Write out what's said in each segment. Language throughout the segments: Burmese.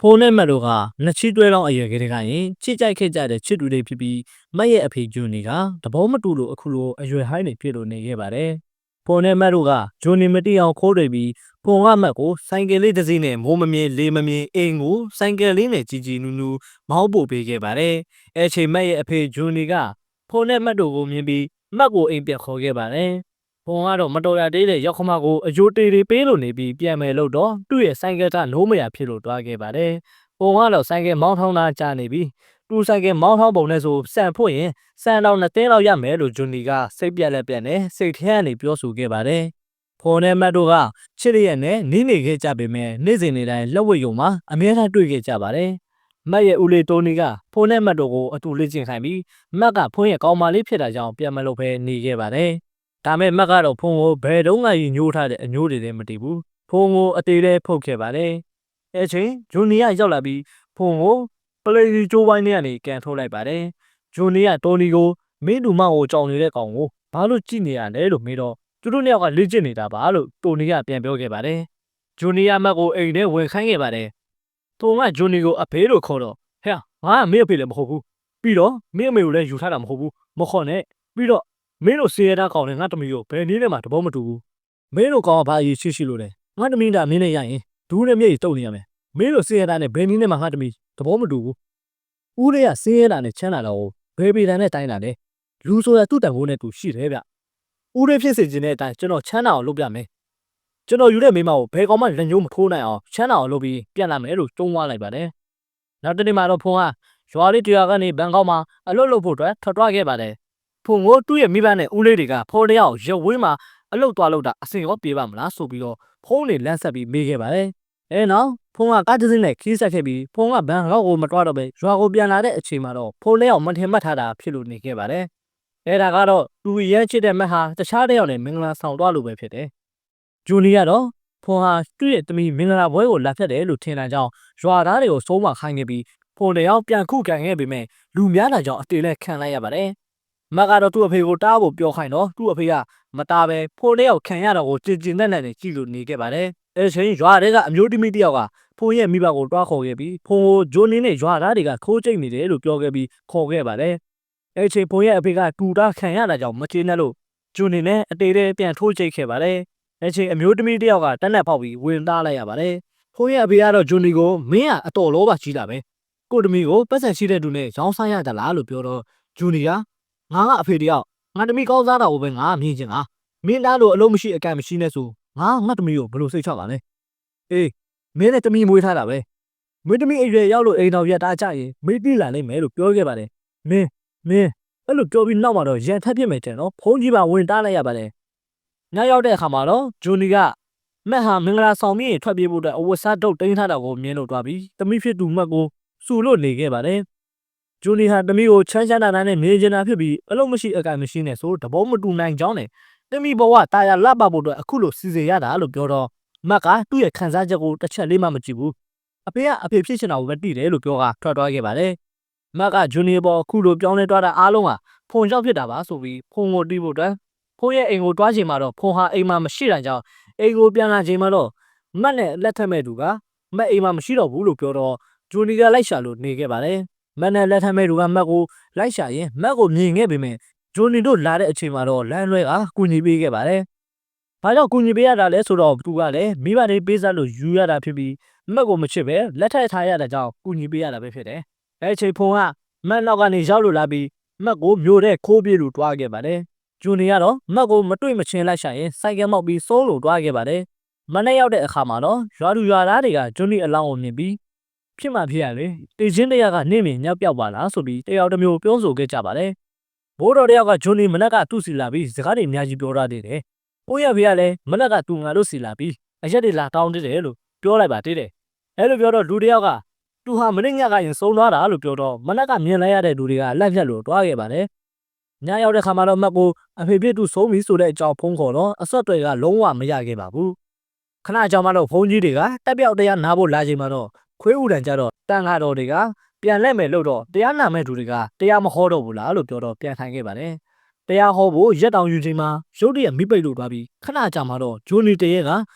ဖုန်းနဲ့မတ်တို့ကနှစ်ချီတွဲလောင်းအရွယ်ကလေးကရင်ချစ်ကြိုက်ခဲ့ကြတဲ့ချစ်တူလေးဖြစ်ပြီးမတ်ရဲ့အဖေဂျွန်နီကသဘောမတူလို့အခုလိုအရွယ်ဟိုင်းနေဖြစ်လို့နေခဲ့ပါတယ်။ဖုန်းနဲ့မတ်တို့ကဂျွန်နီမတိအောင်ခိုးတွေပြီးဖုန်းကမတ်ကိုဆိုင်ကယ်လေးတစ်စီးနဲ့မိုးမမြင်လေးမမြင်အိမ်ကိုဆိုင်ကယ်လေးနဲ့ကြီးကြီးနူးနူးမောင်းပို့ပေးခဲ့ပါတယ်။အဲချိန်မတ်ရဲ့အဖေဂျွန်နီကဖုန်းနဲ့မတ်တို့ကိုမြင်ပြီးမတ်ကိုအိမ်ပြန်ခေါ်ခဲ့ပါတယ်။ဖုန်းကတော့မတော်ရသေးတဲ့ရောက်ခမကိုအယိုတေတွေပေးလို့နေပြီးပြန်မယ်လို့တော့သူ့ရဲ့ဆိုင်ကယ်ကနိုးမရဖြစ်လို့တွားခဲ့ပါတယ်။ပုံကတော့ဆိုင်ကယ်မောင်းထောင်းတာကြာနေပြီတူဆိုင်ကယ်မောင်းထောင်းပုံနဲ့ဆိုစံဖို့ရင်စံတော်2သိန်းလောက်ရမယ်လို့ဂျွန်နီကစိတ်ပြက်လက်ပြက်နဲ့စိတ်ထဲကနေပြောဆိုခဲ့ပါတယ်။ဖုန်းနဲ့မတ်တို့ကချစ်ရရဲ့နဲ့နင်းနေခဲ့ကြပေမဲ့နေ့စဉ်နေ့တိုင်းလက်ဝဲယုံမှာအမြဲတမ်းတွေ့ခဲ့ကြပါတယ်။မတ်ရဲ့ဦးလေးတိုနီကဖုန်းနဲ့မတ်တို့ကိုအတူလေ့ကျင့်ခိုင်းပြီးမတ်ကဖုန်းရဲ့ကောင်းမလေးဖြစ်တာကြောင့်ပြန်မလို့ပဲနေခဲ့ပါတယ်။ဒါမဲ့မတ်ကတော့ဖုန်းကိုဘယ်တော့မှညှိုးထားတဲ့အညိုးတွေလည်းမတည်ဘူး။ဖုန်းကိုအသေးလေးဖုတ်ခဲ့ပါတယ်။အဲချိန်ဂျွန်နီကရောက်လာပြီးဖုန်းကိုပလေစီကျိုးပိုင်းထဲကနေကန်ထုတ်လိုက်ပါတယ်။ဂျွန်နီကတိုနီကိုမင်းလူမကိုကြောင်နေတဲ့ကောင်ကိုဘာလို့ကြည့်နေရလဲလို့မေးတော့သူတို့နှစ်ယောက်ကလေ့ကျင့်နေတာပါလို့တိုနီကပြန်ပြောခဲ့ပါတယ်။ဂျွန်နီကမတ်ကိုအိမ်ထဲဝင်ခိုင်းခဲ့ပါတယ်။သူကဂျွန်နီကိုအဖေလို့ခေါ်တော့ဟဲ့ငါကမင်းအဖေလည်းမဟုတ်ဘူး။ပြီးတော့မင်းအမေကိုလည်းယူထားတာမဟုတ်ဘူး။မခေါ်နဲ့။ပြီးတော့မင်းတို့စေရတာကောင်နဲ့ငါတမီကိုဘယ်နည်းနဲ့မှတဘောမတူဘူး။မင်းတို့ကောင်ကဘာအရေးရှိလို့လဲ။ငါတမီတာမင်းနဲ့ရရင်ဒူးနဲ့မျက်ရည်တုပ်နေရမယ်။မင်းတို့စေရတာနဲ့ဘယ်နည်းနဲ့မှငါတမီသဘောမတူဘူး။ဦးလေးကစင်းရဲတာနဲ့ချမ်းသာတော့ဘယ်ပေတန်နဲ့တိုင်းတာလဲ။လူဆိုတာသူ့တန်ဖိုးနဲ့သူရှိတယ်ဗျ။ဦးလေးဖြစ်စေခြင်းတဲ့အတိုင်းကျွန်တော်ချမ်းသာအောင်လုပ်ပြမယ်။ကျွန်တော်ယူတဲ့မိမကိုဘယ်ကောင်မှလက်ညှိုးမထိုးနိုင်အောင်ချမ်းသာအောင်လုပ်ပြီးပြန်လာမယ်လို့တုံးသွားလိုက်ပါတယ်။နောက်တနေ့မှတော့ဖုန်းကရွာလေးတရားကနေဘန်ကောက်မှာအလုပ်လုပ်ဖို့အတွက်ထွက်သွားခဲ့ပါတယ်။ဖုန်းကိုသူ့ရဲ့မိဘနဲ့ဦးလေးတွေကဖုန်းတရားကိုရုပ်ဝေးမှာအလုပ်သွားလုပ်တာအစင်ရောပြေးပါမလားဆိုပြီးတော့ဖုန်းတွေလမ်းဆက်ပြီးမေးခဲ့ပါတယ်။အဲနောက်ဖုန်းကကားတစ်စင်းနဲ့ခီးဆက်ခဲ့ပြီးဖုန်းကဘန်ကောက်ကိုမတွားတော့ပဲရွာကိုပြန်လာတဲ့အချိန်မှာတော့ဖုန်းလေးအောင်မထင်မှတ်ထားတာဖြစ်လို့နေခဲ့ပါတယ်။အဲဒါကတော့သူရမ်းချစ်တဲ့မက်ဟာတခြားတယောက်နဲ့မင်္ဂလာဆောင်သွားလို့ပဲဖြစ်တယ်။ဂျူနီကတော့ဖုန်းဟာသူ့ရဲ့တမီမင်္ဂလာပွဲကိုလာဖြတ်တယ်လို့ထင်တာကြောင့်ရွာသားတွေကိုစိုးမခိုင်းခဲ့ပြီးဖုန်းတရားပြန်ခုခံခဲ့ပေမဲ့လူများတာကြောင့်အတေလဲခံလိုက်ရပါတယ်။မက်ကတော့သူ့အဖေကိုတားဖို့ပြောခိုင်းတော့သူ့အဖေကမတားပဲဖုန်းတရားခံရတော့ကိုကြင်နဲ့ကြည့်လို့နေခဲ့ပါတယ်။အဲချိန်ရွာတွေကအမျိုးသမီးတယောက်ကဖုန်းရဲ့မိဘကိုတွားခေါ်ခဲ့ပြီးဖုန်းကိုဂျိုနီနဲ့ရွာသားတွေကခိုးကျိတ်နေတယ်လို့ပြောခဲ့ပြီးခေါ်ခဲ့ပါတယ်။အဲချိန်ဖုန်းရဲ့အဖေကတူတာခံရတာကြောင့်မကျေနပ်လို့ဂျိုနီနဲ့အတေးတဲ့ပြန်ထိုးကျိတ်ခဲ့ပါတယ်။အဲချိန်အမျိုးသမီးတယောက်ကတက်နက်ဖောက်ပြီးဝင်သားလိုက်ရပါတယ်။ဖုန်းရဲ့အဖေကတော့ဂျိုနီကိုမင်းကအတော်လောပါကြီးတာပဲ။ကိုတမီကိုပတ်စံရှိတဲ့သူနဲ့ရောင်းဆိုင်ရတလားလို့ပြောတော့ဂျိုနီကငါကအဖေတယောက်ငါတမီကောင်းစားတာကိုပဲငါမြင်ချင်တာမင်းသားလို့အလုံးမရှိအကန့်မရှိနဲ့ဆိုငါတမီကိုဘလို့စိတ်ချပါလဲအေးမင်းနဲ့တမီမွေးထားတာပဲမင်းတမီအရွယ်ရောက်လို့အိမ်တော်ရက်သားကြရင်မေးတိလာနိုင်မယ်လို့ပြောခဲ့ပါတယ်မင်းအဲ့လိုပြောပြီးနောက်မှာတော့ရန်ထက်ပြစ်မယ်တဲ့နော်ဖုန်းကြီးပါဝင်တားလိုက်ရပါတယ်ညရောက်တဲ့အခါမှာတော့ဂျိုနီကမက်ဟာမင်္ဂလာဆောင်ပြီးထွက်ပြေးဖို့အတွက်အဝတ်စားတုပ်တင်းထားတာကိုမြင်လို့တွားပြီးတမီဖြစ်သူမက်ကိုစူလို့နေခဲ့ပါတယ်ဂျိုနီဟာတမီကိုချမ်းချမ်းသာသာနဲ့နေကျင်တာဖြစ်ပြီးအလုံးမရှိအကန့်မရှိနဲ့ဆိုတဘောမတူနိုင်ကြောင်းနဲ့တမီဘဝတာယာလှပဖို့အတွက်အခုလိုစီစဉ်ရတာလို့ပြောတော့မက်ကသူ့ရဲ့ခံစားချက်ကိုတစ်ချက်လေးမှမကြည့်ဘူးအဖေကအဖေဖြစ်ချင်တာကိုပဲသိတယ်လို့ပြောကထွက်သွားခဲ့ပါတယ်မက်ကဂျူနီပေါ်အခုလိုပြောင်းလဲသွားတာအားလုံးကဖုန်ကြောက်ဖြစ်တာပါဆိုပြီးဖုန်ကိုတီးဖို့အတွက်ဖုန်ရဲ့အိမ်ကိုတွားချိန်မှာတော့ဖုန်ဟာအိမ်မှာမရှိတာကြောင့်အိမ်ကိုပြန်လာချိန်မှာတော့မက်နဲ့လက်ထက်မဲ့သူကမက်အိမ်မှာမရှိတော့ဘူးလို့ပြောတော့ဂျူနီကလိုက်ရှာလို့နေခဲ့ပါတယ်မက်နဲ့လက်ထက်မဲ့သူကမက်ကိုလိုက်ရှာရင်မက်ကိုမြင်ခဲ့ပေမဲ့ဂျိုနီတို့လာတဲ့အချိန်မှာတော့လမ်းလွဲကကူညီပေးခဲ့ပါတယ်။ဘာကြောင့်ကူညီပေးရတာလဲဆိုတော့သူကလည်းမိဘတွေပေးစားလို့ယူရတာဖြစ်ပြီးမက်ကိုမချစ်ပဲလက်ထက်ထားရတာကြောင့်ကူညီပေးရတာပဲဖြစ်တယ်။အဲချိန်ဖုန်းကမက်နောက်ကနေရောက်လို့လာပြီးမက်ကိုမျိုးတဲ့ခိုးပြေးလို့တွားခဲ့ပါတယ်။ဂျူနီကတော့မက်ကိုမတွေ့မချင်းလိုက်ရှာရင်စိုက်ကယ်မောက်ပြီးစိုးလို့တွားခဲ့ပါတယ်။မနဲ့ရောက်တဲ့အခါမှာတော့ရွာသူရွာသားတွေကဂျူနီအလောင်းကိုမြင်ပြီးဖြစ်မှဖြစ်ရလေတေချင်းတရားကနေမြင်ညောက်ပြောက်ပါလားဆိုပြီးတယောက်တစ်မျိုးပြောဆိုခဲ့ကြပါတယ်။ဘိုးတော်တယောက်ကဂျွန်နီမနက်ကသူ့စီလာပြီးစကားတွေအများကြီးပြောထားသေးတယ်။ပိုးရဖေကလည်းမနက်ကသူငါတို့စီလာပြီးအရက်တွေလာတောင်းသေးတယ်လို့ပြောလိုက်ပါသေးတယ်။အဲလိုပြောတော့လူတယောက်ကသူဟာမနေ့ညကရင်စုံသွားတာလို့ပြောတော့မနက်ကမြင်လိုက်ရတဲ့လူတွေကလက်ဖြတ်လို့တွားခဲ့ပါတယ်။ညရောက်တဲ့ခါမှာတော့မက်ကိုအဖေဖြစ်သူဆုံးပြီဆိုတဲ့အကြောင်းဖုန်းခေါ်တော့အဆက်တွေကလုံးဝမရခဲ့ပါဘူး။ခဏအကြောင်းမှတော့ဖုန်းကြီးတွေကတက်ပြောက်တရားနားဖို့လာချိန်မှာတော့ခွေးဥတန်ကြတော့တန်ခါတော်တွေကပြန်လက်မယ်လို့တော့တရားနာမဲ့သူတွေကတရားမဟောတော့ဘူးလားလို့ပြောတော့ပြန်ထိုင်ခဲ့ပါတယ်။တရားဟောဖို့ရက်တောင်ယူချိန်မှာရုတ်တရက်မိပိတ်လို့သွားပြီးခဏကြာမှတော့ဂျိုနီတရဲက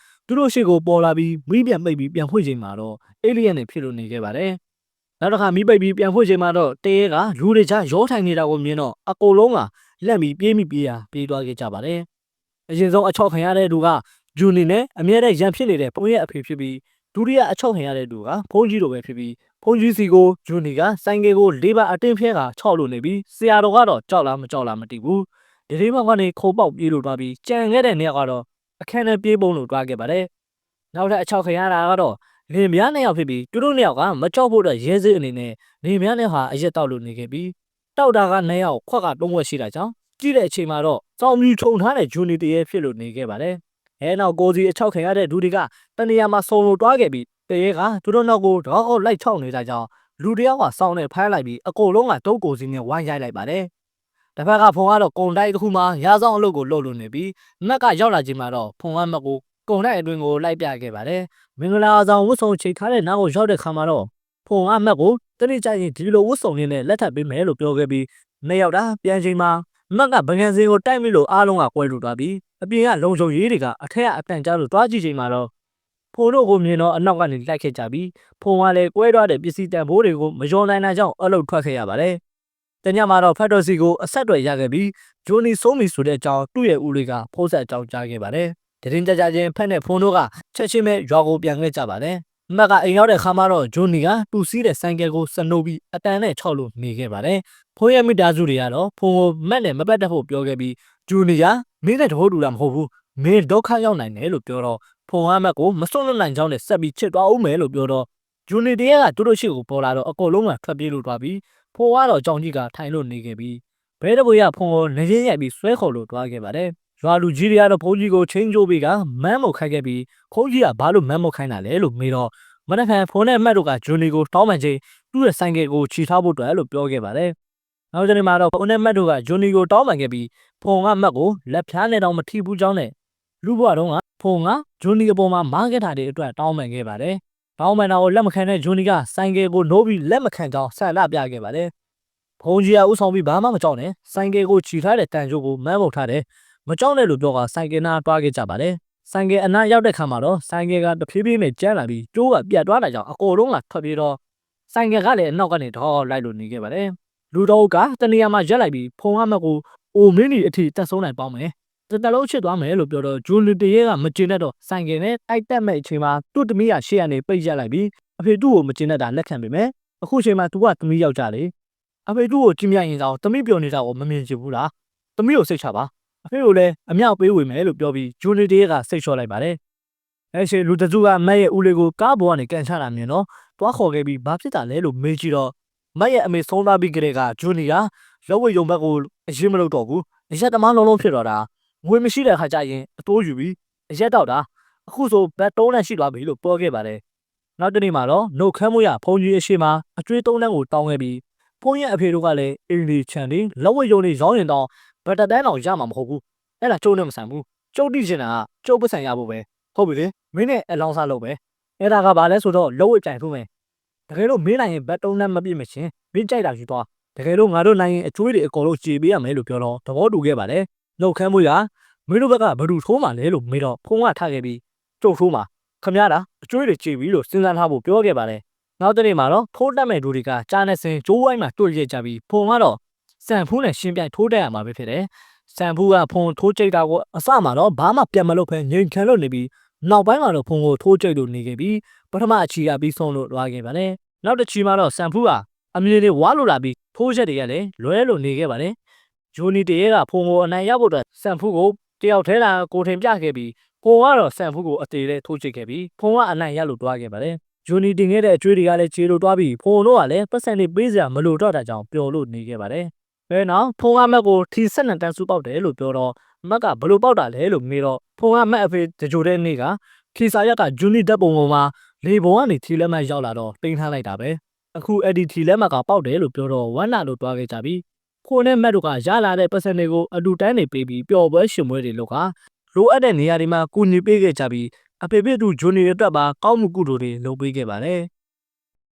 သူတို့ရှိကိုပေါ်လာပြီးမိပြန်ပိတ်ပြီးပြန်ဖွင့်ချိန်မှာတော့အေလီယန်တွေဖြစ်လို့နေခဲ့ပါတယ်နောက်တစ်ခါမိပိတ်ပြီးပြန်ဖွင့်ချိန်မှာတော့တရေကလူတွေချရောထိုင်နေတာကိုမြင်တော့အကုန်လုံးကလက်ပြီးပြေးမိပြေးရပြေးသွားခဲ့ကြပါတယ်အရင်ဆုံးအချောက်ခံရတဲ့သူကဂျူနီနဲ့အမြဲတမ်းရန်ဖြစ်နေတဲ့ပုံရဲ့အဖေဖြစ်ပြီးဒုတိယအချောက်ခံရတဲ့သူကဖုန်းကြီးလိုပဲဖြစ်ပြီးဖုန်းကြီးစီကိုဂျူနီကဆိုင်ကယ်ကိုလေးပါအတင်းဖျဲကချောက်လို့နေပြီးဆရာတော်ကတော့ကြောက်လားမကြောက်လားမသိဘူးဒီလေးမောက်ကနေခုံပေါက်ပြေးလို့သွားပြီးကြံခဲ့တဲ့နေရာကတော့အခန်းထဲပြေးပုံလို့တွားခဲ့ပါတယ်နောက်ထပ်အချောက်ခံရတာကတော့လင်မြားနှစ်ယောက်ဖြစ်ပြီးသူတို့နှစ်ယောက်ကမကြောက်ဖို့တော့ရဲစည်းအနေနဲ့လင်မြားနဲ့ဟာအရက်တောက်လို့နေခဲ့ပြီးတောက်တာကနှစ်ယောက်ခွက်ကတုံးဝက်ရှိတာကြောင့်ကြည့်တဲ့အချိန်မှာတော့စောင်းမြူထုံထားတဲ့ဂျူနီတရေဖြစ်လို့နေခဲ့ပါတယ်အဲနောက်ကိုစီအချောက်ခံရတဲ့ဒူတွေကတနေရာမှာစုံလို့တွားခဲ့ပြီးတရေကသူတို့နောက်ကိုတော့အောက်လိုက်ချောက်နေတာကြောင့်လူတယောက်ကစောင်းနဲ့ဖမ်းလိုက်ပြီးအကုန်လုံးကတုတ်ကိုစီနဲ့ဝိုင်းရိုက်လိုက်ပါတယ်တစ်ဖက်ကဖုံကတော့ကုံတိုက်တစ်ခုမှရာဆောင်အလုပ်ကိုလုပ်လို့နေပြီးမက်ကရောက်လာချိန်မှာတော့ဖုံကမက်ကိုကုံတိုက်အတွင်းကိုလိုက်ပြခဲ့ပါတယ်မင်္ဂလာဆောင်ဝတ်စုံချိန်ထားတဲ့နောက်ကိုရောက်တဲ့ခါမှာတော့ဖုံကမက်ကိုတနေ့ကျရင်ဒီလိုဝတ်စုံလေးနဲ့လက်ထပ်ပေးမယ်လို့ပြောခဲ့ပြီးနှစ်ယောက်တာပြန်ချိန်မှာမက်ကဗငန်စင်ကိုတိုက်မိလို့အားလုံးကကွဲလို့သွားပြီးအပြင်ကလုံခြုံရေးတွေကအထက်ကအတန်ကြားလို့တွားကြည့်ချိန်မှာတော့ဖုံတို့ကိုမြင်တော့အနောက်ကနေလိုက်ခဲ့ကြပြီးဖုံကလည်းကွဲသွားတဲ့ပစ္စည်းတန်ဖိုးတွေကိုမယုံနိုင်တာကြောင့်အလုပ်ထွက်ခဲ့ရပါတယ်တညမှာတော့ဖက်တော်စီကိုအဆက်တွေရခဲ့ပြီးဂျိုနီဆိုမီဆိုတဲ့အကြောင်းသူ့ရဲ့ဦးလေးကဖုံးဆက်အကြောင်းကြားခဲ့ပါတယ်တရင်ကြကြချင်းဖက်နဲ့ဖုံတို့ကချက်ချင်းပဲရွာကိုပြန်ခဲ့ကြပါတယ်မက်ကအိမ်ရောက်တဲ့ခါမှာတော့ဂျိုနီကတူစီးတဲ့ဆိုင်ကယ်ကိုစနိုးပြီးအတန်နဲ့ချောက်လို့နေခဲ့ပါတယ်ဖုံးရဲ့မိသားစုတွေကတော့ဖုံကိုမက်နဲ့မပတ်တတ်ဖို့ပြောခဲ့ပြီးဂျိုနီကမင်းနဲ့တဟုတ်တူတာမဟုတ်ဘူးမင်းဒုက္ခရောက်နိုင်တယ်လို့ပြောတော့ဖုံကမက်ကိုမစွန့်လွတ်နိုင်ကြောင်းနဲ့ဆက်ပြီးချစ်သွားအောင်မယ်လို့ပြောတော့ဂျိုနီတရကသူတို့ရှိကိုပေါ်လာတော့အကုန်လုံးကထွက်ပြေးလို့သွားပြီးဖိုးကတော့ကြောင်ကြီးကထိုင်လို့နေခဲ့ပြီးဘဲတပွေကဖုံကိုနေရင်းရိုက်ပြီးဆွဲခေါ်လို့သွားခဲ့ပါတယ်ရွာလူကြီးတွေကတော့ဖုန်းကြီးကိုချင်းကျိုးပြီးကမန်းမုတ်ခိုက်ခဲ့ပြီးခုံးကြီးကဘာလို့မန်းမုတ်ခိုင်းတာလဲလို့မေးတော့မနက်ဖြန်ဖုန်းနဲ့မှတ်တို့ကဂျွန်နီကိုတောင်းပန်ချင်းသူ့ရဲ့ဆိုင်ကယ်ကိုချီထားဖို့အတွက်လို့ပြောခဲ့ပါတယ်နောက်တစ်နေ့မှာတော့ဖုန်းနဲ့မှတ်တို့ကဂျွန်နီကိုတောင်းပန်ခဲ့ပြီးဖုံကမှတ်ကိုလက်ဖြားနဲ့တော့မထိဘူးကြောင်းနဲ့လူ့ဘဝတုန်းကဖုံကဂျွန်နီအပေါ်မှာမားခဲ့တာတဲ့အတွက်တောင်းပန်ခဲ့ပါတယ်တောင်းပန်တာကိုလက်မခံတဲ့ဂျွန်နီကဆိုင်ကယ်ကိုနိုးပြီးလက်မခံကြောင်းဆန္ဒပြခဲ့ပါတယ်ဖုံကြီးကဥဆောင်ပြီးဘာမှမကြောက်နဲ့ဆိုင်ကယ်ကိုချီထားတဲ့တန်ကြိုးကိုမန်းမုတ်ထားတယ်မကြောက်နဲ့လို့ပြောကဆိုင်ကယ်နာတွားခဲ့ကြပါတယ်ဆိုင်ကယ်အနားရောက်တဲ့ခါမှာတော့ဆိုင်ကယ်ကတဖြည်းဖြည်းနဲ့ကျန်းလာပြီးကျိုးကပြတ်သွားတာကြောင့်အကုန်လုံးကထွက်ပြေးတော့ဆိုင်ကယ်ကလည်းအနောက်ကနေတော့လိုက်လို့နေခဲ့ပါတယ်လူတော်ကတနေရာမှာရက်လိုက်ပြီးဖုံကမကိုအိုမင်းကြီးအထိတက်ဆုံးနိုင်ပေါင်းမယ်တလုံးချစ်သွားမယ်လို့ပြောတော့ဂျွန်နီတရေကမကျင်တတ်တော့ဆိုင်ကယ်နဲ့တိုက်တက်မဲ့အချိန်မှာသူ့သမီးကရှေ့ကနေပိတ်ရက်လိုက်ပြီးအဖေသူ့ကိုမကျင်တတ်တာလက်ခံပေမဲ့အခုချိန်မှာသူကသမီးယောက်ျားလေအဖေသူ့ကိုကြည့်မြရင်တော့သမီးပြောနေတာကိုမမြင်ချင်ဘူးလားသမီးကိုစိတ်ချပါအဖေကိုလည်းအမြောက်ပေးဝင်မယ်လို့ပြောပြီးဂျွန်နီတရေကစိတ်လျှော့လိုက်ပါတယ်အဲရှိလူတစုကမက်ရဲ့ဦးလေးကိုကားပေါ်ကနေကန်ချတာမြင်တော့တွားခေါ်ခဲ့ပြီးဘာဖြစ်တာလဲလို့မေးကြည့်တော့မက်ရဲ့အမေဆုံးသွားပြီးကြတဲ့ကဂျွန်နီကလက်ဝဲယုံဘက်ကိုအရင်မလုပ်တော့ဘူးအရက်သမားလုံးလုံးဖြစ်တော့တာငွေမရှိတဲ့ခါကျရင်အတိုးယူပြီးအရက်တော့တာအခုဆိုဘက်3လမ်းရှိသွားပြီလို့ပြောခဲ့ပါတယ်နောက်တနေ့မှာတော့နှုတ်ခမ်းမွေးရဖုန်ကြီးအရှိမအကျွေး3လမ်းကိုတောင်းခဲ့ပြီးဖုန်ရဲ့အဖေတို့ကလည်းအင်ဒီချန်ဒီလက်ဝဲယုံလေးရောင်းရင်တော့ဘတ်တန်းအောင်ရမှာမဟုတ်ဘူးအဲ့ဒါကျုံနဲ့မဆန်ဘူးကျုပ်တိချင်တာကကျုပ်ပတ်စံရဖို့ပဲဟုတ်ပြီလေမင်းနဲ့အလောင်းစားလုပ်ပဲအဲ့ဒါကဘာလဲဆိုတော့လက်ဝဲကြိုင်ဖူးမယ်တကယ်လို့မင်းနိုင်ရင်ဘတ်3လမ်းမပြည့်မချင်းမင်းကြိုက်တာယူသွားတကယ်လို့ငါတို့နိုင်ရင်အကျွေးတွေအကုန်လုံးကြေပေးရမယ်လို့ပြောတော့သဘောတူခဲ့ပါတယ်နှုတ်ခမ်းမွေးကမင်းတို့ဘက်ကဘယ်သူထိုးမှလဲလို့မေးတော့ဖုံးကထားခဲ့ပြီးကျုပ်ထိုးမှာခမရတာအကျွေးတွေကြေပြီးလို့စဉ်းစားထားဖို့ပြောခဲ့ပါတယ်နောက်တနေ့မှာတော့ထိုးတက်မဲ့လူတွေကကြားနဲ့စင်ကျိုးဝိုင်းမှာတွေ့ရကြပြီးဖုံကတော့စံဖူးနဲ့ရှင်းပြထိုးတက်ရမှာပဲဖြစ်တယ်စံဖူးကဖုံထိုးကြိတ်တာကိုအစမှာတော့ဘာမှပြန်မလုပ်ဖဲငြိမ်ခံလို့နေပြီးနောက်ပိုင်းမှာတော့ဖုံကိုထိုးကြိတ်လို့နေခဲ့ပြီးပထမအချီကပြီးဆုံးလို့တွားခဲ့ပါတယ်နောက်တစ်ချီမှာတော့စံဖူးကအမြင်တွေဝါလို့လာပြီးထိုးချက်တွေကလည်းလွဲလို့နေခဲ့ပါတယ်ဂျိုနီတရေကဖုံကိုအနိုင်ရဖို့အတွက်စံဖူးကိုတယောက်ထဲလာကိုထင်ပြခဲ့ပြီးကိုကတော့စံဖူးကိုအသေးလေးထိုးချိတ်ခဲ့ပြီးဖုံကအနိုင်ရလို့တွားခဲ့ပါတယ်ဂျိုနီတင်ခဲ့တဲ့အကျွေးတွေကလည်းခြေလို့တွားပြီးဖုံတို့ကလည်းပတ်စံလေးပေးစရာမလိုတော့တာကြောင့်ပျော်လို့နေခဲ့ပါတယ်အဲနောက်ဖုံကမက်ကိုထီ12တန်းစုပေါက်တယ်လို့ပြောတော့မက်ကဘလို့ပေါက်တာလဲလို့မေးတော့ဖုံကမက်အဖေတကြိုတဲ့နေ့ကခီစာရက်ကဂျူနီတက်ပုံပေါ်မှာလေပုံကနေထီလက်မက်ရောက်လာတော့တင်ထားလိုက်တာပဲအခုအဲ့ဒီထီလက်မက်ကပေါက်တယ်လို့ပြောတော့ဝမ်းနာလို့တွားခဲ့ကြပြီခိုးနဲ့မက်တို့ကရလာတဲ့ပတ်စံတွေကိုအတူတန်းနေပေးပြီးပျော်ပွဲရှင်ပွဲတွေလုပ်ကလိုအပ်တဲ့နေရာတွေမှာကူညီပေးခဲ့ကြပြီးအဖေဖေတူဂျွန်နီအတွက်ပါကောင်းမှုကုသိုလ်တွေလုပ်ပေးခဲ့ပါတယ်